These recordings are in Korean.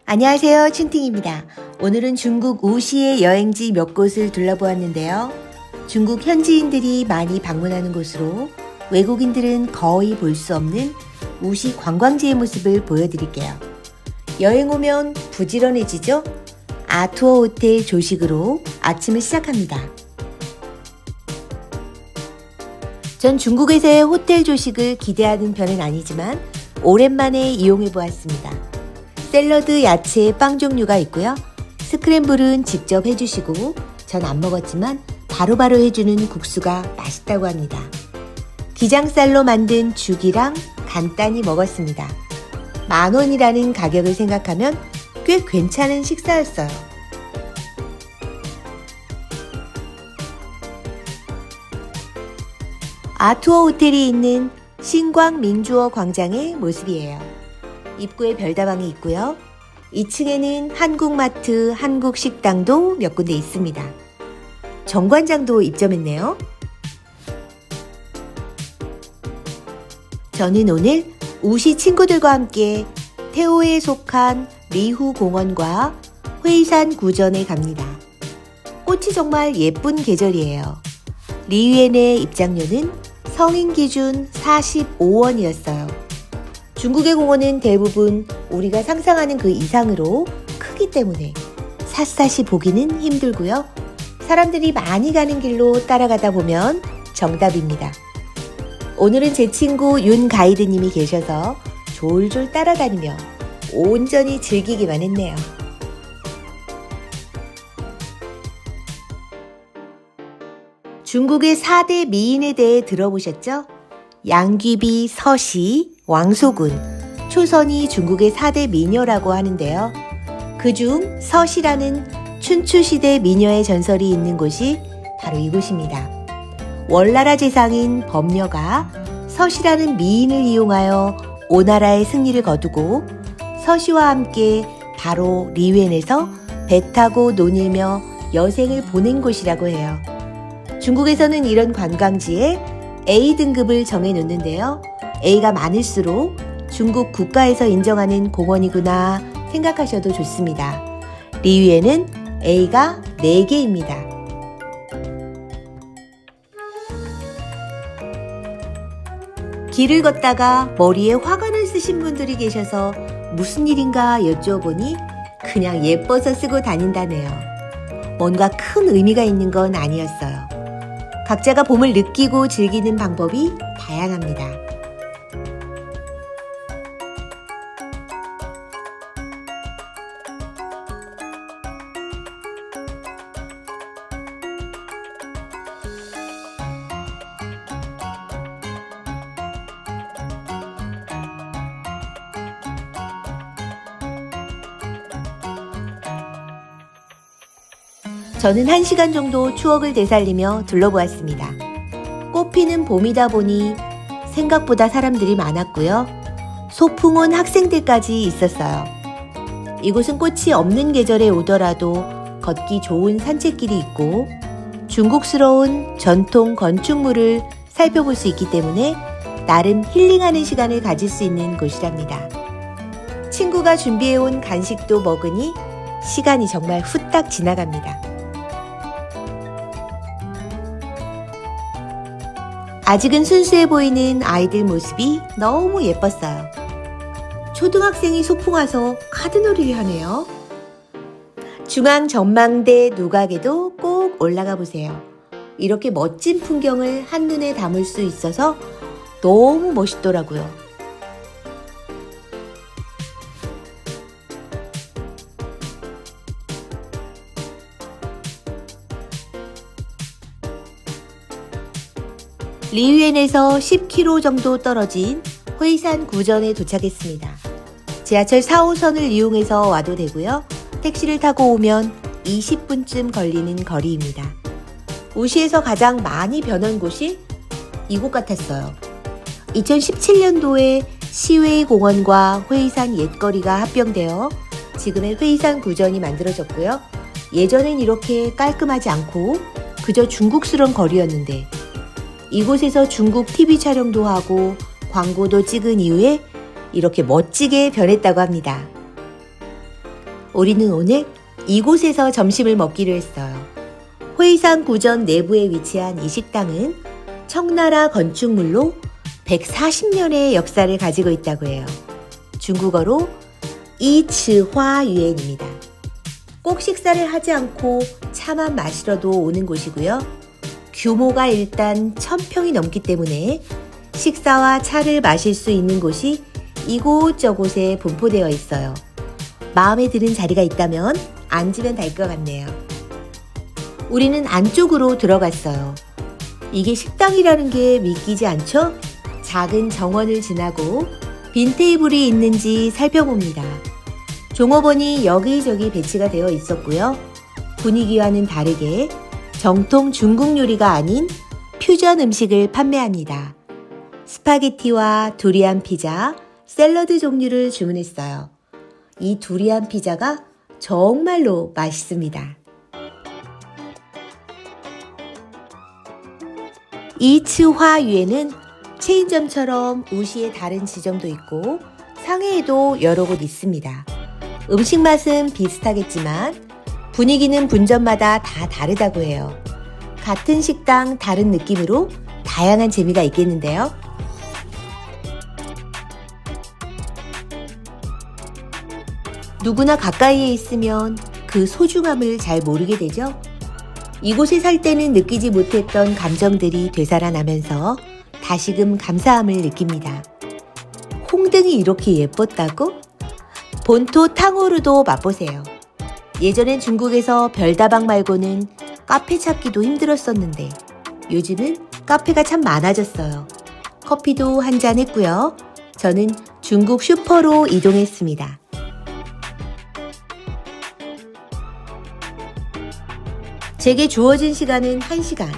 안녕하세요, 춘팅입니다. 오늘은 중국 우시의 여행지 몇 곳을 둘러보았는데요. 중국 현지인들이 많이 방문하는 곳으로 외국인들은 거의 볼 수 없는 우시 관광지의 모습을 보여드릴게요. 여행 오면 부지런해지죠? 아투어 호텔 조식으로 아침을 시작합니다. 전 중국에서의 호텔 조식을 기대하는 편은 아니지만 오랜만에 이용해 보았습니다. 샐러드, 야채, 빵 종류가 있고요. 스크램블은 직접 해주시고 전 안 먹었지만 바로바로 해주는 국수가 맛있다고 합니다. 기장쌀로 만든 죽이랑 간단히 먹었습니다. 10,000원이라는 가격을 생각하면 꽤 괜찮은 식사였어요. 아투어 호텔이 있는 신광 민주어 광장의 모습이에요. 입구에 별다방이 있고요. 2층에는 한국마트, 한국식당도 몇 군데 있습니다. 정관장도 입점했네요. 저는 오늘 우시 친구들과 함께 태오에 속한 리후 공원과 회이산 구전에 갑니다. 꽃이 정말 예쁜 계절이에요. 리유엔의 입장료는 성인 기준 45원이었어요. 중국의 공원은 대부분 우리가 상상하는 그 이상으로 크기 때문에 샅샅이 보기는 힘들고요. 사람들이 많이 가는 길로 따라가다 보면 정답입니다. 오늘은 제 친구 윤 가이드님이 계셔서 졸졸 따라다니며 온전히 즐기기만 했네요. 중국의 4대 미인에 대해 들어보셨죠? 양귀비, 서시, 왕소군, 초선이 중국의 4대 미녀라고 하는데요. 그중 서시라는 춘추시대 미녀의 전설이 있는 곳이 바로 이곳입니다. 월나라 재상인 범녀가 서시라는 미인을 이용하여 오나라의 승리를 거두고 서시와 함께 바로 리웬에서 배 타고 논일며 여생을 보낸 곳이라고 해요. 중국에서는 이런 관광지에 A등급을 정해 놓는데요. A가 많을수록 중국 국가에서 인정하는 공원이구나 생각하셔도 좋습니다. 리유엔은 A가 4개입니다. 길을 걷다가 머리에 화관을 쓰신 분들이 계셔서 무슨 일인가 여쭤보니 그냥 예뻐서 쓰고 다닌다네요. 뭔가 큰 의미가 있는 건 아니었어요. 각자가 봄을 느끼고 즐기는 방법이 다양합니다. 저는 1시간 정도 추억을 되살리며 둘러보았습니다. 꽃피는 봄이다 보니 생각보다 사람들이 많았고요. 소풍 온 학생들까지 있었어요. 이곳은 꽃이 없는 계절에 오더라도 걷기 좋은 산책길이 있고 중국스러운 전통 건축물을 살펴볼 수 있기 때문에 나름 힐링하는 시간을 가질 수 있는 곳이랍니다. 친구가 준비해온 간식도 먹으니 시간이 정말 후딱 지나갑니다. 아직은 순수해 보이는 아이들 모습이 너무 예뻤어요. 초등학생이 소풍 와서 카드놀이를 하네요. 중앙 전망대 누각에도 꼭 올라가 보세요. 이렇게 멋진 풍경을 한눈에 담을 수 있어서 너무 멋있더라고요. 리유엔에서 10km 정도 떨어진 회이산 구전에 도착했습니다. 지하철 4호선을 이용해서 와도 되고요. 택시를 타고 오면 20분쯤 걸리는 거리입니다. 우시에서 가장 많이 변한 곳이 이곳 같았어요. 2017년도에 시웨이 공원과 회이산 옛거리가 합병되어 지금의 회이산 구전이 만들어졌고요. 예전엔 이렇게 깔끔하지 않고 그저 중국스러운 거리였는데 이곳에서 중국 TV 촬영도 하고 광고도 찍은 이후에 이렇게 멋지게 변했다고 합니다. 우리는 오늘 이곳에서 점심을 먹기로 했어요. 회의상 구전 내부에 위치한 이 식당은 청나라 건축물로 140년의 역사를 가지고 있다고 해요. 중국어로 이츠화유엔입니다. 꼭 식사를 하지 않고 차만 마시러도 오는 곳이고요. 규모가 일단 1000평이 넘기 때문에 식사와 차를 마실 수 있는 곳이 이곳저곳에 분포되어 있어요. 마음에 드는 자리가 있다면 앉으면 될 것 같네요. 우리는 안쪽으로 들어갔어요. 이게 식당이라는 게 믿기지 않죠? 작은 정원을 지나고 빈 테이블이 있는지 살펴봅니다. 종업원이 여기저기 배치가 되어 있었고요. 분위기와는 다르게 정통 중국 요리가 아닌 퓨전 음식을 판매합니다. 스파게티와 두리안 피자, 샐러드 종류를 주문했어요. 이 두리안 피자가 정말로 맛있습니다. 이츠화유에는 체인점처럼 우시의 다른 지점도 있고 상해에도 여러 곳 있습니다. 음식 맛은 비슷하겠지만 분위기는 분점마다 다 다르다고 해요. 같은 식당 다른 느낌으로 다양한 재미가 있겠는데요. 누구나 가까이에 있으면 그 소중함을 잘 모르게 되죠. 이곳에 살 때는 느끼지 못했던 감정들이 되살아나면서 다시금 감사함을 느낍니다. 홍등이 이렇게 예뻤다고? 본토 탕후루도 맛보세요. 예전엔 중국에서 별다방 말고는 카페 찾기도 힘들었었는데 요즘은 카페가 참 많아졌어요. 커피도 한잔 했고요. 저는 중국 슈퍼로 이동했습니다. 제게 주어진 시간은 1시간.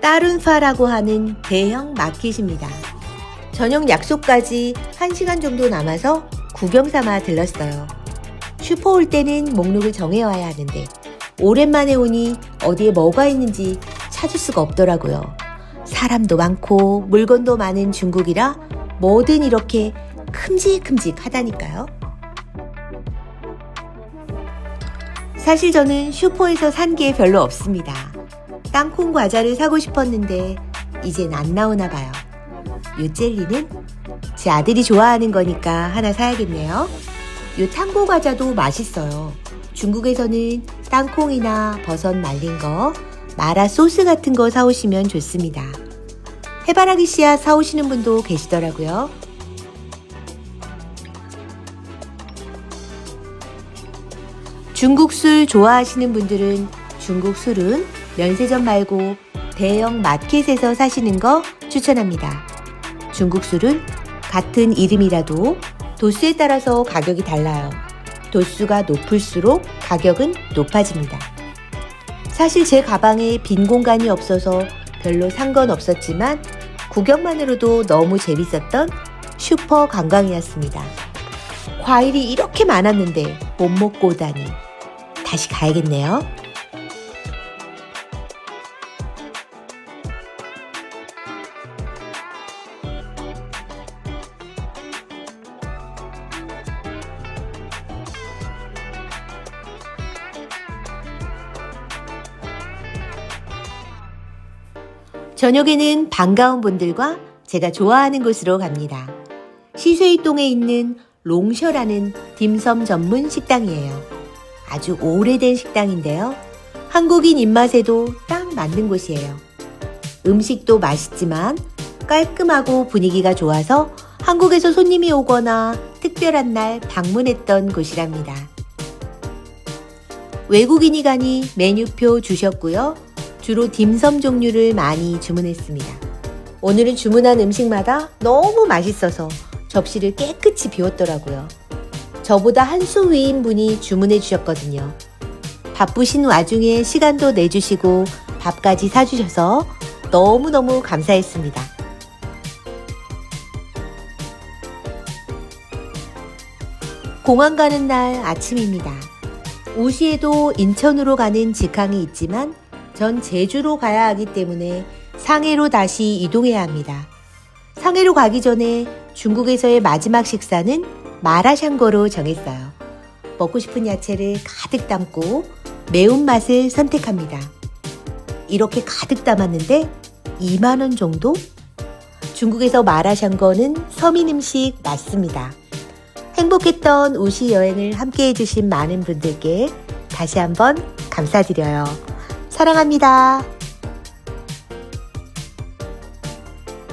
따룬파라고 하는 대형 마켓입니다. 저녁 약속까지 1시간 정도 남아서 구경 삼아 들렀어요. 슈퍼 올 때는 목록을 정해와야 하는데 오랜만에 오니 어디에 뭐가 있는지 찾을 수가 없더라고요. 사람도 많고 물건도 많은 중국이라 뭐든 이렇게 큼직큼직하다니까요. 사실 저는 슈퍼에서 산 게 별로 없습니다. 땅콩 과자를 사고 싶었는데 이젠 안 나오나 봐요. 요 젤리는 제 아들이 좋아하는 거니까 하나 사야겠네요. 요 탕고 과자도 맛있어요. 중국에서는 땅콩이나 버섯 말린 거, 마라 소스 같은 거 사오시면 좋습니다. 해바라기 씨앗 사오시는 분도 계시더라고요. 중국 술 좋아하시는 분들은 중국 술은 면세점 말고 대형 마켓에서 사시는 거 추천합니다. 중국 술은 같은 이름이라도 도수에 따라서 가격이 달라요. 도수가 높을수록 가격은 높아집니다. 사실 제 가방에 빈 공간이 없어서 별로 산 건 없었지만 구경만으로도 너무 재밌었던 슈퍼 관광이었습니다. 과일이 이렇게 많았는데 못 먹고 오다니. 다시 가야겠네요. 저녁에는 반가운 분들과 제가 좋아하는 곳으로 갑니다. 시쉐이동에 있는 롱셔라는 딤섬 전문 식당이에요. 아주 오래된 식당인데요. 한국인 입맛에도 딱 맞는 곳이에요. 음식도 맛있지만 깔끔하고 분위기가 좋아서 한국에서 손님이 오거나 특별한 날 방문했던 곳이랍니다. 외국인이 가니 메뉴표 주셨고요. 주로 딤섬 종류를 많이 주문했습니다. 오늘은 주문한 음식마다 너무 맛있어서 접시를 깨끗이 비웠더라고요. 저보다 한 수 위인 분이 주문해 주셨거든요. 바쁘신 와중에 시간도 내주시고 밥까지 사주셔서 너무너무 감사했습니다. 공항 가는 날 아침입니다. 우시에도 인천으로 가는 직항이 있지만 전 제주로 가야 하기 때문에 상해로 다시 이동해야 합니다. 상해로 가기 전에 중국에서의 마지막 식사는 마라샹궈로 정했어요. 먹고 싶은 야채를 가득 담고 매운맛을 선택합니다. 이렇게 가득 담았는데 2만 원 정도? 중국에서 마라샹궈는 서민 음식 맞습니다. 행복했던 우시 여행을 함께 해주신 많은 분들께 다시 한번 감사드려요. 사랑합니다.